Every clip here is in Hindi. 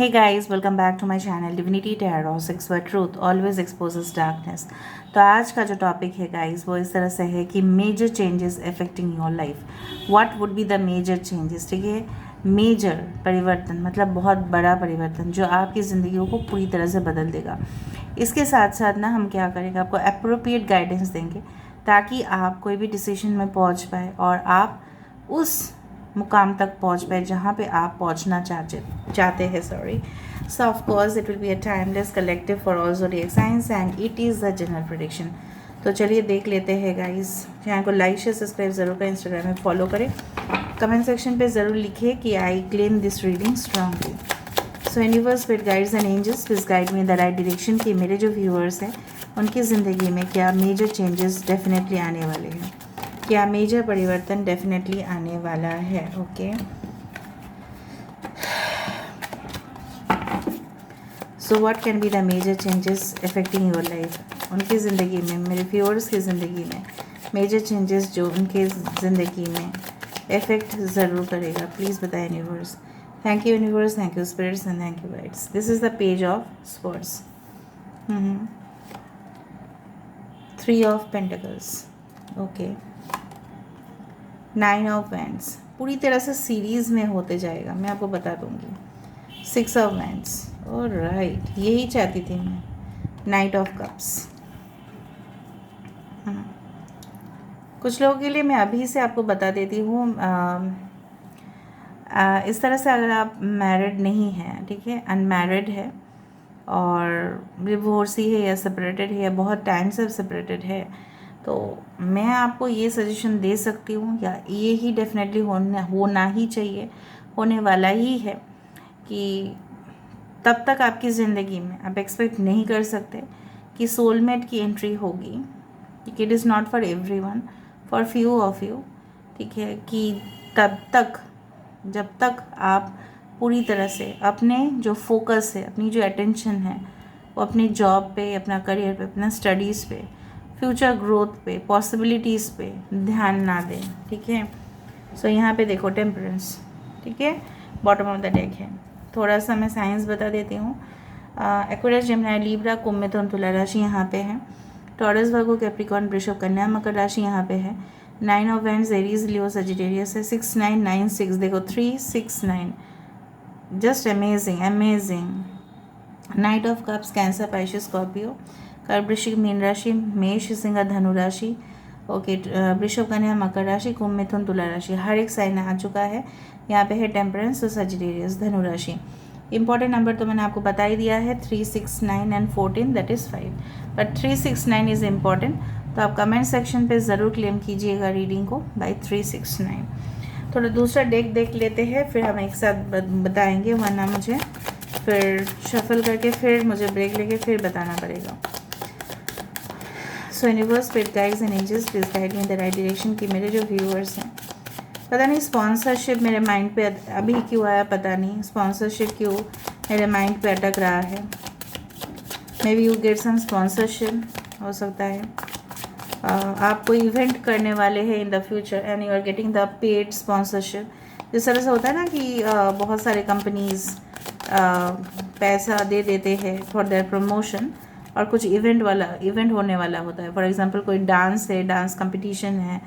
Hey guys, welcome back to my channel Divinity Tarot 6 where truth always exposes darkness। तो आज का जो टॉपिक है गाइस वो इस तरह से है कि major changes affecting your life. What would be the major changes. ठीक है, मेजर परिवर्तन मतलब बहुत बड़ा परिवर्तन जो आपकी ज़िंदगी को पूरी तरह से बदल देगा। इसके साथ साथ ना हम क्या करेंगे, आपको अप्रोप्रिएट गाइडेंस देंगे ताकि आप कोई भी डिसीजन में पहुंच पाए और आप उस मुकाम तक पहुंच पाए जहाँ पे आप पहुंचना चाहते हैं। सो of course it will be a timeless collective for all zodiac science and it is the general prediction. तो चलिए देख लेते हैं गाइस। चैनल को लाइक शेयर सब्सक्राइब ज़रूर करें, इंस्टाग्राम में फॉलो करें, कमेंट सेक्शन पे ज़रूर लिखिए कि I claim this reading strongly. So universe with guides and angels please guide me the right direction कि मेरे जो व्यूअर्स हैं उनकी ज़िंदगी में क्या मेजर चेंजेस डेफिनेटली आने वाले हैं, क्या मेजर परिवर्तन डेफिनेटली आने वाला है। Okay, so what can be the major changes affecting your life. उनकी ज़िंदगी में, मेरे व्यूअर्स की ज़िंदगी में मेजर चेंजेस जो उनके ज़िंदगी में इफेक्ट ज़रूर करेगा, प्लीज़ बताएं universe. Thank you universe, thank you spirits and thank you guides. This is the page of swords, 3 of pentacles, okay, 9 of wands. पूरी तरह से सीरीज़ में होते जाएगा, मैं आपको बता दूंगी। 6 ऑफ वैंड्स, ऑलराइट, यही चाहती थी मैं। Night of cups. कुछ लोगों के लिए मैं अभी से आपको बता देती हूँ, इस तरह से अगर आप मैरिड नहीं हैं, ठीक है, अनमैरिड है और डिवोर्सी है या सेपरेटेड है या बहुत टाइम से सेपरेटेड है, तो मैं आपको ये सजेशन दे सकती हूँ या ये ही डेफिनेटली होना ही चाहिए, होने वाला ही है कि तब तक आपकी ज़िंदगी में आप एक्सपेक्ट नहीं कर सकते कि सोलमेट की एंट्री होगी। ठीक, it is not for everyone, for few of you. ठीक है, कि तब तक जब तक आप पूरी तरह से अपने जो फोकस है, अपनी जो अटेंशन है वो अपनी जॉब पे, अपना करियर पे, अपना स्टडीज़ पे, फ्यूचर ग्रोथ पे, पॉसिबिलिटीज़ पे ध्यान ना दें। ठीक है, सो यहाँ पे देखो टेम्परेंस, ठीक है, बॉटम ऑफ द डेक है। थोड़ा सा मैं साइंस बता देती हूँ। एक्वेरियस, जेमिनी, लीब्रा, कुंभ, मिथुन, तुला राशि यहाँ पे है। टॉरस, वर्गो, कैप्रिकॉर्न, वृषभ, कन्या, मकर राशि यहाँ पे है। 9 of wands, Aries, Leo, Sagittarius है। 6 9 9 6, देखो 3 6 9, just amazing amazing. Knight of cups, Cancer, Pisces, Scorpio, कर्क, वृश्चिक, मीन राशि, मेष, सिंह, धनु राशि, ओके, वृषभ, कन्या, मकर राशि, कुंभ, मिथुन, तुला राशि, हर एक साइन आ चुका है। यहाँ पे है टेम्परेंस और सजिटेरियस, धनु राशि। इंपॉर्टेंट नंबर तो मैंने आपको बता ही दिया है, 3 6 9 and 14, that is 5, but 3 6 9 is important. तो आप कमेंट सेक्शन पे ज़रूर क्लेम कीजिएगा रीडिंग को बाई 3 6 9। थोड़ा दूसरा डेक देख लेते हैं, फिर हम एक साथ बताएंगे, वरना मुझे फिर शफल करके फिर मुझे ब्रेक लेके फिर बताना पड़ेगा। So universe, spirit guides and angels please guide me in the right direction कि मेरे जो व्यूअर्स हैं, पता नहीं स्पॉन्सरशिप मेरे माइंड पे अभी क्यों आया, पता नहीं स्पॉन्सरशिप क्यों मेरे माइंड पे अटक रहा है। Maybe you get some sponsorship, हो सकता है आप कोई इवेंट करने वाले हैं in the future and you are getting the paid sponsorship. जिस तरह से होता है ना कि बहुत सारे कंपनीज पैसा दे देते हैं फॉर देयर प्रमोशन, और कुछ इवेंट होने वाला होता है। फॉर एग्जांपल कोई डांस है, डांस कंपटीशन है,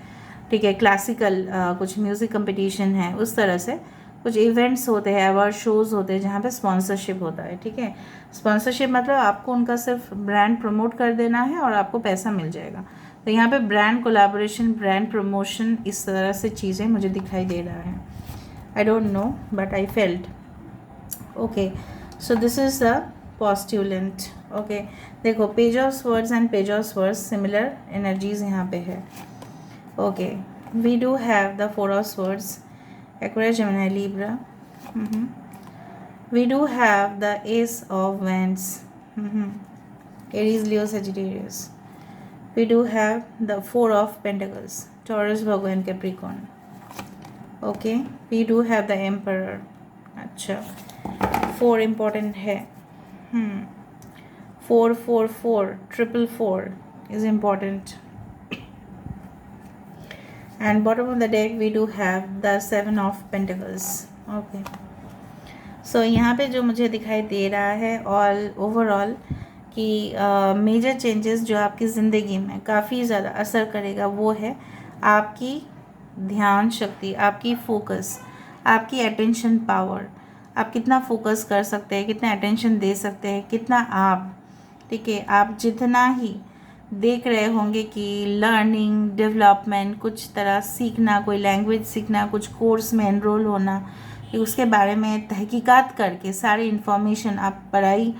ठीक है, क्लासिकल कुछ म्यूज़िक कंपटीशन है, उस तरह से कुछ इवेंट्स होते हैं, अवार्ड शोज़ होते हैं जहाँ पे स्पॉन्सरशिप होता है। ठीक है, स्पॉन्सरशिप मतलब आपको उनका सिर्फ ब्रांड प्रमोट कर देना है और आपको पैसा मिल जाएगा। तो यहाँ पे ब्रांड कोलैबोरेशन, ब्रांड प्रमोशन, इस तरह से चीज़ें मुझे दिखाई दे रहा है। I don't know but I felt. Okay, so this is the postulant. Okay, देखो page of swords and page of swords similar energies यहाँ पे है। Okay, we do have the 4 of swords, Aquarius, Gemini, Libra. We do have the Ace of Wands, Aries, Leo, Sagittarius. We do have the 4 of Pentacles, Taurus, Virgo and Capricorn. Okay, we do have the Emperor. अच्छा, 4 important है। 4 4 4 4 4 is important. And bottom of the deck we do have the 7 of Pentacles. Okay, सो यहाँ पे जो मुझे दिखाई दे रहा है ऑल ओवरऑल कि मेजर चेंजेस जो आपकी ज़िंदगी में काफ़ी ज़्यादा असर करेगा वो है आपकी ध्यान शक्ति, आपकी फोकस, आपकी अटेंशन पावर। आप कितना फोकस कर सकते हैं, कितना अटेंशन दे सकते हैं, कितना आप, ठीक है, आप जितना ही देख रहे होंगे कि लर्निंग डेवलपमेंट, कुछ तरह सीखना, कोई लैंग्वेज सीखना, कुछ कोर्स में एनरोल होना, उसके बारे में तहकीकात करके सारी इन्फॉर्मेशन आप पढ़ाई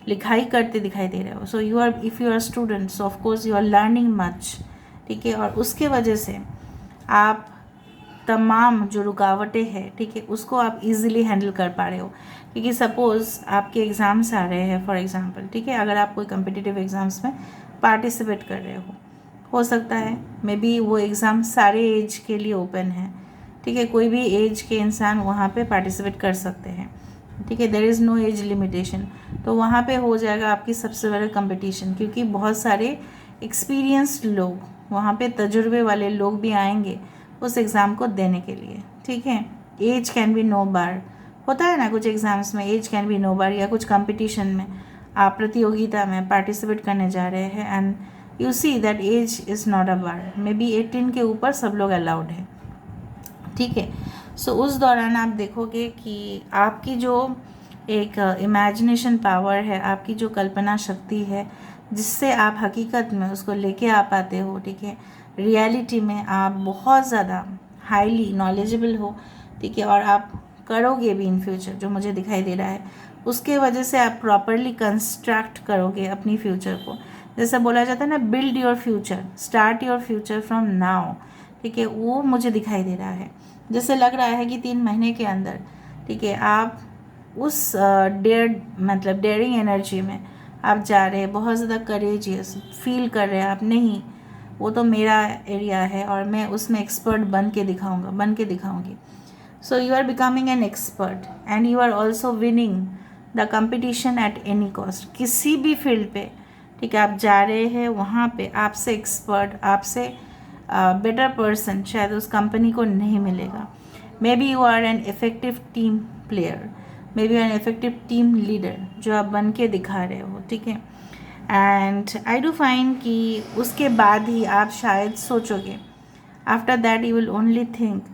लिखाई करते दिखाई दे रहे हो। So you are, if you are students, of course you are learning much, ठीक है, और उसके वजह से आप तमाम जो रुकावटें हैं, ठीक है, उसको आप इजीली हैंडल कर पा रहे हो। क्योंकि सपोज़ आपके एग्ज़ाम्स आ रहे हैं फॉर एग्ज़ाम्पल, ठीक है, अगर आप कोई कम्पिटिटिव एग्ज़ाम्स में पार्टिसिपेट कर रहे हो सकता है मे बी वो एग्ज़ाम सारे एज के लिए ओपन है, ठीक है, कोई भी एज के इंसान वहाँ पे पार्टिसिपेट कर सकते हैं, ठीक है, there is no age limitation. तो वहाँ पे हो जाएगा आपकी सबसे बड़ा कंपटीशन, क्योंकि बहुत सारे एक्सपीरियंस्ड लोग वहाँ पे, तजुर्बे वाले लोग भी आएंगे उस एग्ज़ाम को देने के लिए, ठीक है। एज कैन बी नो बार, होता है ना कुछ एग्ज़ाम्स में एज कैन बी नो बार, या कुछ कंपटीशन में आप प्रतियोगिता में पार्टिसिपेट करने जा रहे हैं and you see that age is not a bar, maybe 18 के ऊपर सब लोग अलाउड है, ठीक है। सो उस दौरान आप देखोगे कि आपकी जो एक इमेजिनेशन पावर है, आपकी जो कल्पना शक्ति है, जिससे आप हकीकत में उसको लेके आ पाते हो, ठीक है, रियलिटी में आप बहुत ज़्यादा हाईली नॉलेजेबल हो, ठीक है, और आप करोगे भी इन फ्यूचर, जो मुझे दिखाई दे रहा है, उसके वजह से आप प्रॉपरली कंस्ट्रक्ट करोगे अपनी फ्यूचर को। जैसे बोला जाता है ना, build your future, start your future from now, ठीक है, वो मुझे दिखाई दे रहा है। जैसे लग रहा है कि 3 महीने के अंदर, ठीक है, आप उस मतलब डेयरिंग एनर्जी में आप जा रहे हैं, बहुत ज़्यादा करेजियस फील कर रहे हैं आप, नहीं वो तो मेरा एरिया है और मैं उसमें एक्सपर्ट बन के दिखाऊंगा, बन के दिखाऊंगी। So you are becoming an expert and you are also winning the competition at any cost, किसी भी फील्ड पे, ठीक है, आप जा रहे हैं वहाँ पे आपसे एक्सपर्ट, आपसे बेटर पर्सन शायद उस कंपनी को नहीं मिलेगा। Maybe you are an effective team player, maybe an effective team leader जो आप बन के दिखा रहे हो, ठीक है। एंड आई डू फाइंड कि उसके बाद ही आप शायद सोचोगे, after that you will only think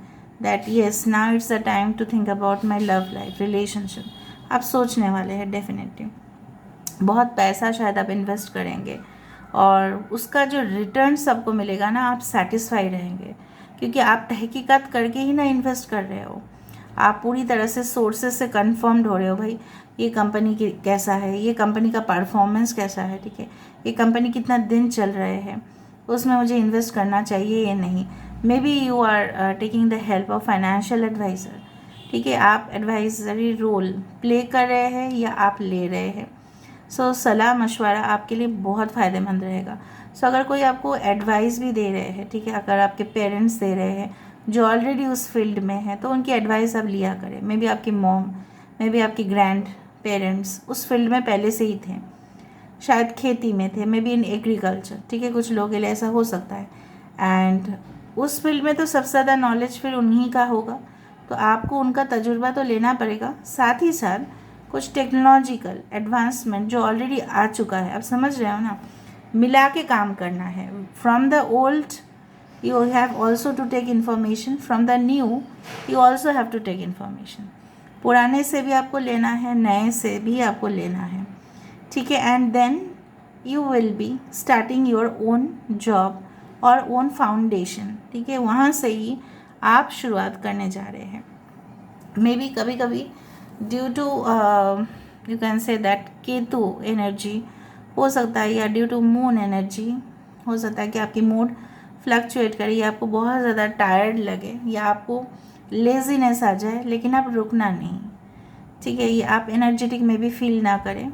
that yes now it's the time to think about my love life relationship. आप सोचने वाले हैं डेफिनेटली, बहुत पैसा शायद आप इन्वेस्ट करेंगे और उसका जो रिटर्न सबको मिलेगा ना, आप सेटिस्फाई रहेंगे, क्योंकि आप तहकीकात करके ही ना इन्वेस्ट कर रहे हो, आप पूरी तरह से सोर्सेज से कंफर्म्ड हो रहे हो, भाई ये कंपनी की कैसा है, ये कंपनी का परफॉर्मेंस कैसा है, ठीक है, ये कंपनी कितना दिन चल रहे हैं, उसमें मुझे इन्वेस्ट करना चाहिए या नहीं। Maybe you are taking the help of financial advisor, ठीक है, आप एडवाइजरी रोल प्ले कर रहे हैं या आप ले रहे हैं। सो सलाह मशवरा आपके लिए बहुत फ़ायदेमंद रहेगा। सो अगर कोई आपको एडवाइस भी दे रहे हैं, ठीक है, अगर आपके पेरेंट्स दे रहे हैं जो ऑलरेडी उस फील्ड में है, तो उनकी एडवाइस आप लिया करें। मे बी आपकी मॉम, मे बी आपकी ग्रैंड पेरेंट्स उस फील्ड में पहले से ही थे, शायद खेती में थे, मे बी इन एग्रीकल्चर, ठीक है, कुछ लोगों के लिए ऐसा हो सकता है। एंड उस फील्ड में तो सबसे ज़्यादा नॉलेज फिर उन्हीं का होगा, तो आपको उनका तजुर्बा तो लेना पड़ेगा। साथ ही साथ कुछ टेक्नोलॉजिकल एडवांसमेंट जो ऑलरेडी आ चुका है, आप समझ रहे हो ना, मिला के काम करना है। From the old you have also to take information, from the new you also have to take information। पुराने से भी आपको लेना है, नए से भी आपको लेना है, ठीक है। And then you will be starting your own job और ओन फाउंडेशन, ठीक है, वहाँ से ही आप शुरुआत करने जा रहे हैं। मे बी कभी कभी due to you can say that Ketu energy हो सकता है, या ड्यू टू मून एनर्जी हो सकता है कि आपकी मूड फ्लक्चुएट करे, या आपको बहुत ज़्यादा टायर्ड लगे, या आपको लेजीनेस आ जाए, लेकिन आप रुकना नहीं, ठीक है, ये आप एनर्जेटिक में भी फील ना करें।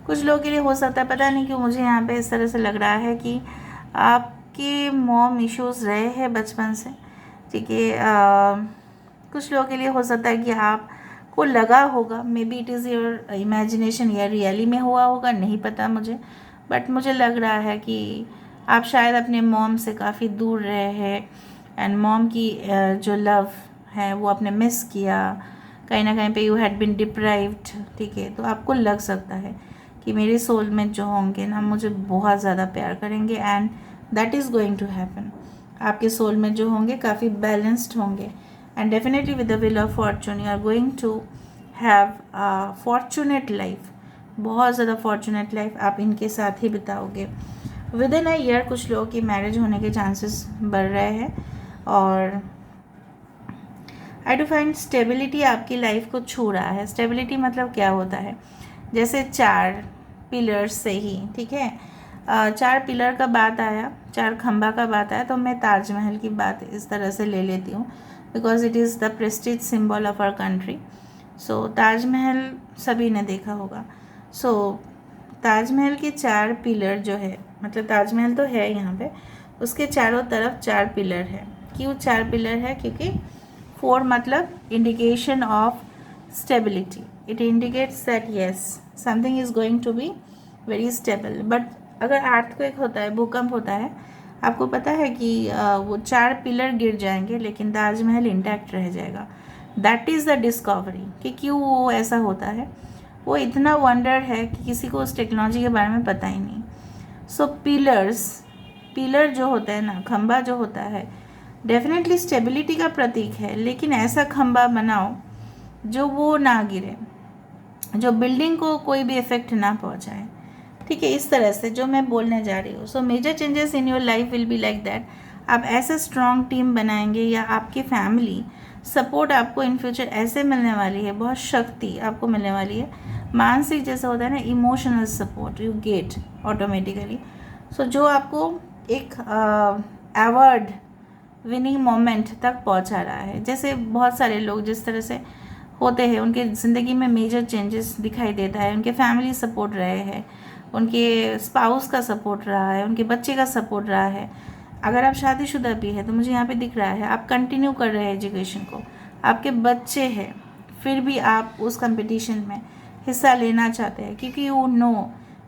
कुछ लोगों के लिए हो सकता है, पता नहीं क्यों मुझे यहाँ पे इस तरह से लग रहा है कि आपके मॉम इश्यूज़ रहे हैं बचपन से, ठीक है। कुछ लोगों के लिए हो सकता है कि आपको लगा होगा, may be it is your imagination या रियली में हुआ होगा, नहीं पता मुझे, बट मुझे लग रहा है कि आप शायद अपने मॉम से काफ़ी दूर रहे हैं एंड मॉम की जो लव है वो आपने मिस किया, कहीं ना कहीं पे यू हैड बीन डिप्राइव्ड, ठीक है। तो आपको लग सकता है कि मेरे सोलमेट जो होंगे ना मुझे बहुत ज़्यादा प्यार करेंगे, and that is going to happen. आपके सोलमेट जो होंगे काफ़ी बैलेंस्ड होंगे, and definitely with the wheel of fortune you are going to have a fortunate life, बहुत ज़्यादा फॉर्चुनेट लाइफ आप इनके साथ ही बिताओगे। विद इन अ ईयर कुछ लोगों की मैरिज होने के चांसेस बढ़ रहे हैं, और आई डू फाइंड स्टेबिलिटी आपकी लाइफ को छू रहा है। स्टेबिलिटी मतलब क्या होता है, जैसे 4 पिलर्स से ही, ठीक है। 4 पिलर का बात आया, 4 खंबा का बात आया, तो मैं ताजमहल की बात इस तरह से ले लेती हूँ because it is the prestige symbol of our country. So Taj Mahal सभी ने देखा होगा। सो ताजमहल के 4 पिलर जो है, मतलब ताजमहल तो है यहाँ पे, उसके चारों तरफ 4 पिलर है। क्यों 4 पिलर है, क्योंकि 4 मतलब indication of stability. It indicates that yes something is going to be very stable. But अगर अर्थक्वेक होता है, भूकंप होता है, आपको पता है कि वो 4 पिलर गिर जाएंगे लेकिन ताजमहल इंटैक्ट रह जाएगा। दैट इज़ द डिस्कवरी कि क्यों वो ऐसा होता है। वो इतना वंडर है कि किसी को उस टेक्नोलॉजी के बारे में पता ही नहीं। सो पिलर जो होता है ना, खंबा जो होता है, डेफिनेटली स्टेबिलिटी का प्रतीक है, लेकिन ऐसा खंबा बनाओ जो वो ना गिरे, जो बिल्डिंग को कोई भी इफेक्ट ना पहुंचाए, ठीक है। इस तरह से जो मैं बोलने जा रही हूँ। So major changes in your life will be like that. आप ऐसे स्ट्रॉन्ग टीम बनाएंगे, या आपकी फैमिली सपोर्ट आपको इन फ्यूचर ऐसे मिलने वाली है, बहुत शक्ति आपको मिलने वाली है। मानसिक जैसा होता है ना, emotional support you get automatically. So जो आपको एक अवार्ड विनिंग मोमेंट तक पहुंचा रहा है। जैसे बहुत सारे लोग जिस तरह से होते हैं, उनके ज़िंदगी में मेजर चेंजेस दिखाई देता है। उनके फैमिली सपोर्ट रहे हैं, उनके स्पाउस का सपोर्ट रहा है, उनके बच्चे का सपोर्ट रहा है। अगर आप शादीशुदा भी है तो मुझे यहाँ पे दिख रहा है आप कंटिन्यू कर रहे हैं एजुकेशन को, आपके बच्चे हैं, फिर भी आप उस कंपटीशन में हिस्सा लेना चाहते हैं, क्योंकि you know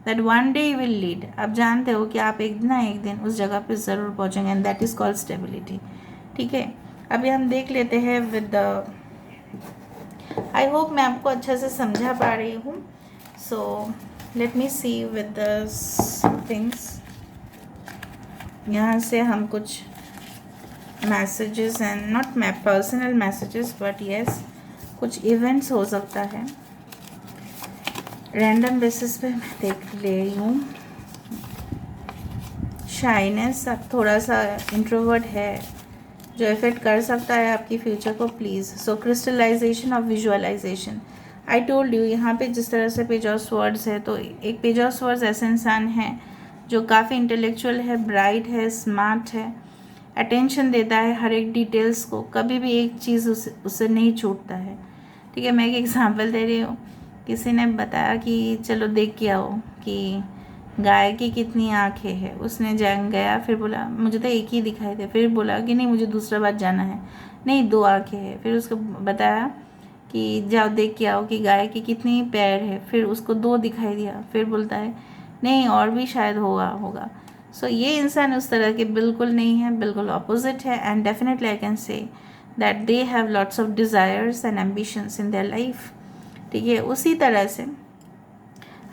that one day you will lead. आप जानते हो कि आप एक ना एक दिन उस जगह पे ज़रूर पहुँचेंगे, and that is called stability, ठीक है। अभी हम देख लेते हैं विद द, आई होप मैं आपको अच्छे से समझा पा रही हूँ। So let me see with the things. यहाँ से हम कुछ messages and not my personal messages but yes कुछ इवेंट्स हो सकता है, रैंडम बेसिस पे मैं देख ले रही हूँ। शाइनेस, आप थोड़ा सा इंट्रोवर्ट है जो इफेक्ट कर सकता है आपकी फ्यूचर को, please. So crystallization of visualization, I told you. यहाँ पे जिस तरह से पेज ऑफ स्वर्ड्स है, तो एक पेज ऑफ स्वर्ड्स ऐसे इंसान है जो काफ़ी इंटेलेक्चुअल है, ब्राइट है, स्मार्ट है, अटेंशन देता है हर एक डिटेल्स को, कभी भी एक चीज़ उससे नहीं छूटता है, ठीक है। मैं एक एग्जांपल दे रही हूँ। किसी ने बताया कि चलो देख के आओ कि गाय की कितनी आँखें हैं। उसने गया, फिर बोला मुझे तो एक ही दिखाई दे, फिर बोला कि नहीं मुझे दूसरा बार जाना है, नहीं 2 आँखें हैं। फिर उसको बताया कि जाओ देख के आओ कि गाय की कितनी पैर है, फिर उसको 2 दिखाई दिया, फिर बोलता है नहीं और भी शायद होगा। सो ये इंसान उस तरह के बिल्कुल नहीं है, बिल्कुल ऑपोजिट है, and definitely I can say that they have lots of desires and ambitions in their life, ठीक है। उसी तरह से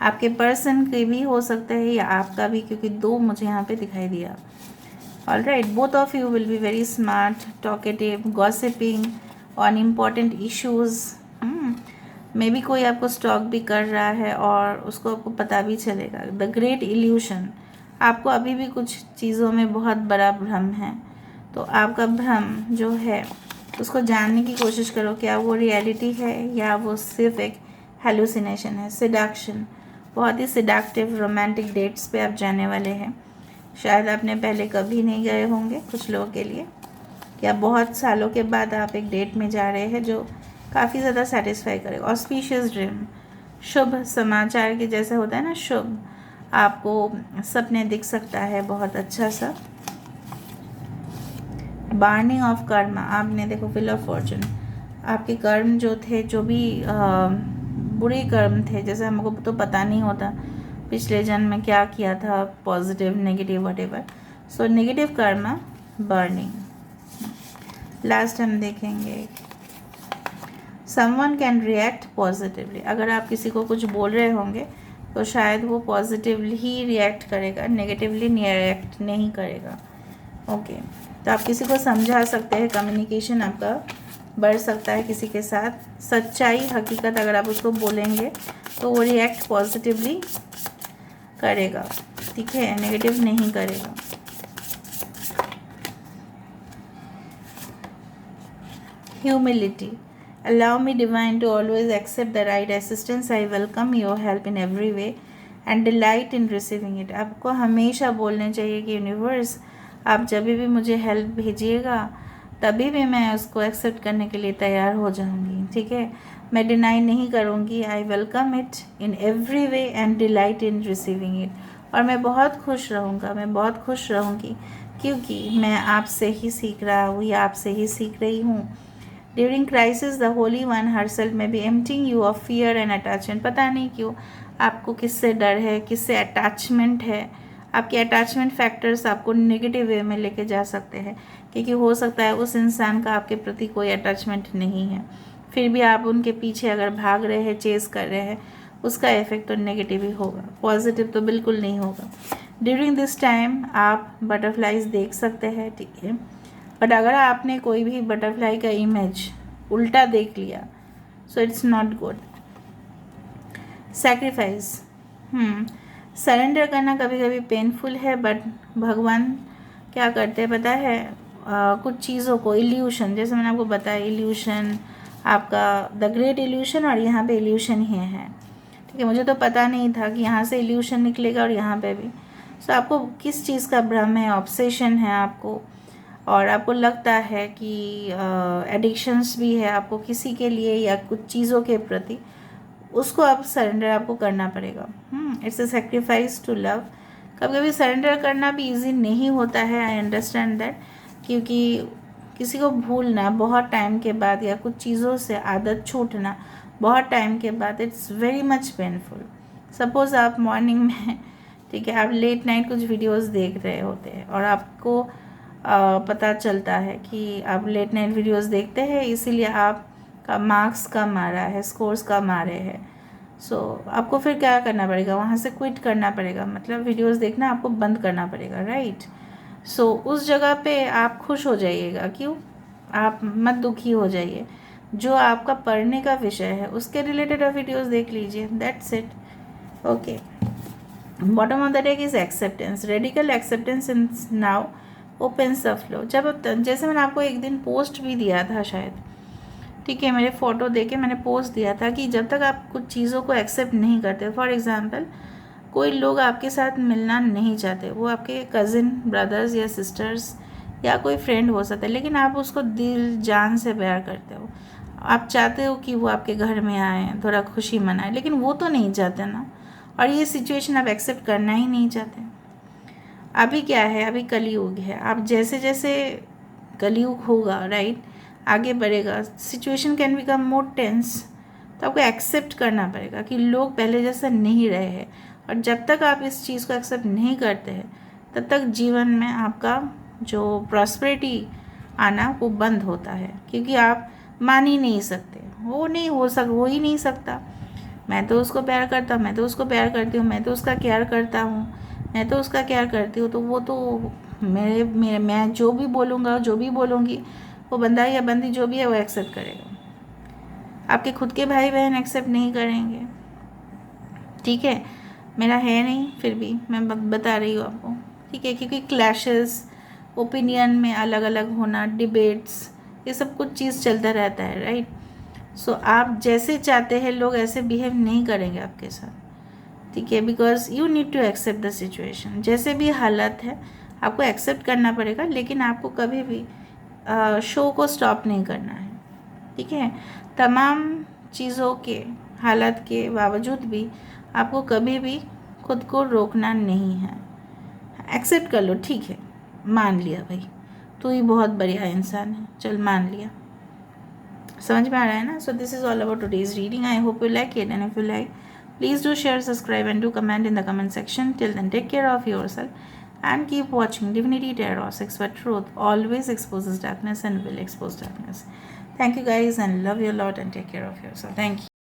आपके पर्सन के भी हो सकता है या आपका भी, क्योंकि 2 मुझे यहाँ पे दिखाई दिया। Alright, both of you will be very smart, talkative, gossiping on important issues. May be कोई आपको स्टॉक भी कर रहा है और उसको आपको पता भी चलेगा। द ग्रेट इल्यूशन, आपको अभी भी कुछ चीज़ों में बहुत बड़ा भ्रम है, तो आपका भ्रम जो है उसको जानने की कोशिश करो, क्या वो रियलिटी है या वो सिर्फ एक हेलुसिनेशन है। सिडक्शन, बहुत ही सिडक्टिव रोमांटिक डेट्स पे आप जाने वाले हैं। शायद आपने पहले कभी नहीं गए होंगे कुछ लोगों के लिए, या बहुत सालों के बाद आप एक डेट में जा रहे हैं जो काफ़ी ज़्यादा सेटिस्फाई करेगा। ऑस्पिशियस ड्रीम, शुभ समाचार के जैसे होता है ना, शुभ, आपको सपने दिख सकता है बहुत अच्छा सा। बार्निंग ऑफ कर्म, आपने देखो व्हील ऑफ फॉर्चून, आपके कर्म जो थे, जो भी बुरे कर्म थे, जैसे हमको तो पता नहीं होता पिछले जन्म में क्या किया था, positive negative whatever. So negative कर्म बर्निंग। लास्ट हम देखेंगे समवन कैन रिएक्ट पॉजिटिवली। अगर आप किसी को कुछ बोल रहे होंगे तो शायद वो पॉजिटिवली ही रिएक्ट करेगा, नेगेटिवली रिएक्ट नहीं करेगा। ओके, तो आप किसी को समझा सकते हैं, कम्युनिकेशन आपका बढ़ सकता है किसी के साथ। सच्चाई, हकीकत अगर आप उसको बोलेंगे तो वो रिएक्ट पॉजिटिवली करेगा, ठीक है, नेगेटिव नहीं करेगा। Humility. Allow me, divine, to always accept the right assistance. I welcome your help in every way and delight in receiving it. आपको हमेशा बोलना चाहिए कि यूनिवर्स, आप जब भी मुझे हेल्प भेजिएगा तभी भी मैं उसको एक्सेप्ट करने के लिए तैयार हो जाऊंगी, ठीक है, मैं डिनाई नहीं करूंगी। I welcome it in every way and delight in receiving it. और मैं बहुत खुश रहूँगा, मैं बहुत खुश रहूँगी, क्योंकि मैं आपसे ही सीख रहा हूँ या आपसे ही सीख रही हूँ। During crisis the holy one herself में be emptying you of fear and attachment. पता नहीं क्यों आपको किससे डर है, किससे अटैचमेंट है। आपके अटैचमेंट फैक्टर्स आपको नेगेटिव वे में लेके जा सकते हैं, क्योंकि हो सकता है उस इंसान का आपके प्रति कोई अटैचमेंट नहीं है, फिर भी आप उनके पीछे अगर भाग रहे हैं, चेस कर रहे हैं, उसका इफेक्ट तो नेगेटिव ही होगा, पॉजिटिव तो बिल्कुल नहीं होगा। ड्यूरिंग दिस टाइम आप बटरफ्लाइज देख सकते हैं, ठीक है, बट अगर आपने कोई भी बटरफ्लाई का इमेज उल्टा देख लिया so it's not good. Sacrifice, surrender करना कभी कभी पेनफुल है, बट भगवान क्या करते हैं पता है, कुछ चीज़ों को इल्यूशन, जैसे मैंने आपको बताया इल्यूशन, आपका द ग्रेट इल्यूशन, और यहाँ पे इल्यूशन ही है, ठीक है। मुझे तो पता नहीं था कि यहाँ से इल्यूशन निकलेगा और यहाँ पे भी। सो आपको किस चीज़ का भ्रम है, ऑब्सेशन है आपको, और आपको लगता है कि एडिक्शंस भी है आपको किसी के लिए या कुछ चीज़ों के प्रति, उसको आप सरेंडर आपको करना पड़ेगा। It's a sacrifice to love. कभी कभी सरेंडर करना भी इजी नहीं होता है, आई अंडरस्टैंड दैट, क्योंकि किसी को भूलना बहुत टाइम के बाद या कुछ चीज़ों से आदत छूटना बहुत टाइम के बाद, it's very much painful. Suppose आप मॉर्निंग में, ठीक है, आप लेट नाइट कुछ वीडियोस देख रहे होते हैं और आपको पता चलता है कि आप लेट नाइट वीडियोस देखते हैं, इसीलिए आपका मार्क्स कम आ रहा है, स्कोर्स कम आ रहे हैं। सो आपको फिर क्या करना पड़ेगा, वहाँ से क्विट करना पड़ेगा, मतलब वीडियोस देखना आपको बंद करना पड़ेगा, राइट। सो उस जगह पे आप खुश हो जाइएगा, क्यों, आप मत दुखी हो जाइए। जो आपका पढ़ने का विषय है उसके रिलेटेड आप वीडियोस देख लीजिए, that's it. Okay, bottom of the deck is acceptance. Radical acceptance in now opens the flow. जब, जैसे मैंने आपको एक दिन पोस्ट भी दिया था शायद, ठीक है, मेरे फ़ोटो देके मैंने पोस्ट दिया था कि जब तक आप कुछ चीज़ों को एक्सेप्ट नहीं करते, फॉर एग्ज़ाम्पल कोई लोग आपके साथ मिलना नहीं चाहते, वो आपके कज़िन, ब्रदर्स या सिस्टर्स या कोई फ्रेंड हो सकता है, लेकिन आप उसको दिल जान से प्यार करते हो, आप चाहते हो कि वो आपके घर में आए, थोड़ा खुशी मनाए, लेकिन वो तो नहीं चाहते ना, और ये सिचुएशन आप एक्सेप्ट करना ही नहीं चाहते। अभी क्या है, अभी कलयुग है, आप जैसे जैसे कलयुग होगा, राइट, आगे बढ़ेगा, situation can become more tense, तो आपको एक्सेप्ट करना पड़ेगा कि लोग पहले जैसा नहीं रहे हैं, और जब तक आप इस चीज़ को एक्सेप्ट नहीं करते हैं तब तक जीवन में आपका जो प्रॉस्पेरिटी आना वो बंद होता है, क्योंकि आप मान ही नहीं सकते, वो नहीं हो ही नहीं सकता। मैं तो उसको प्यार करता हूँ, मैं तो उसको प्यार करती हूँ, मैं तो उसका केयर करता हूँ, मैं तो उसका केयर करती हूँ, तो वो तो मेरे मैं जो भी बोलूँगा, जो भी बोलूँगी, वो बंदा या बंदी जो भी है वो एक्सेप्ट करेगा। आपके खुद के भाई बहन एक्सेप्ट नहीं करेंगे, ठीक है, मेरा है नहीं, फिर भी मैं बता रही हूँ आपको, ठीक है, क्योंकि क्लैशेस, ओपिनियन में अलग अलग होना, डिबेट्स, ये सब कुछ चीज़ चलता रहता है, राइट। सो आप जैसे चाहते हैं लोग ऐसे बिहेव नहीं करेंगे आपके साथ, ठीक है, because you need to accept the situation. जैसे भी हालत है आपको एक्सेप्ट करना पड़ेगा, लेकिन आपको कभी भी शो को स्टॉप नहीं करना है, ठीक है। तमाम चीज़ों के हालत के बावजूद भी आपको कभी भी खुद को रोकना नहीं है। एक्सेप्ट कर लो, ठीक है, मान लिया भाई, तू ही बहुत बढ़िया इंसान है, चल मान लिया, समझ में आ रहा है ना। सो this is all about today's reading. I hope you like it, and if you like, please do share, subscribe, and do comment in the comment section. Till then, take care of yourself and keep watching Divinity Tarot 6, where truth always exposes darkness and will expose darkness. Thank you guys and love you a lot and take care of yourself. Thank you.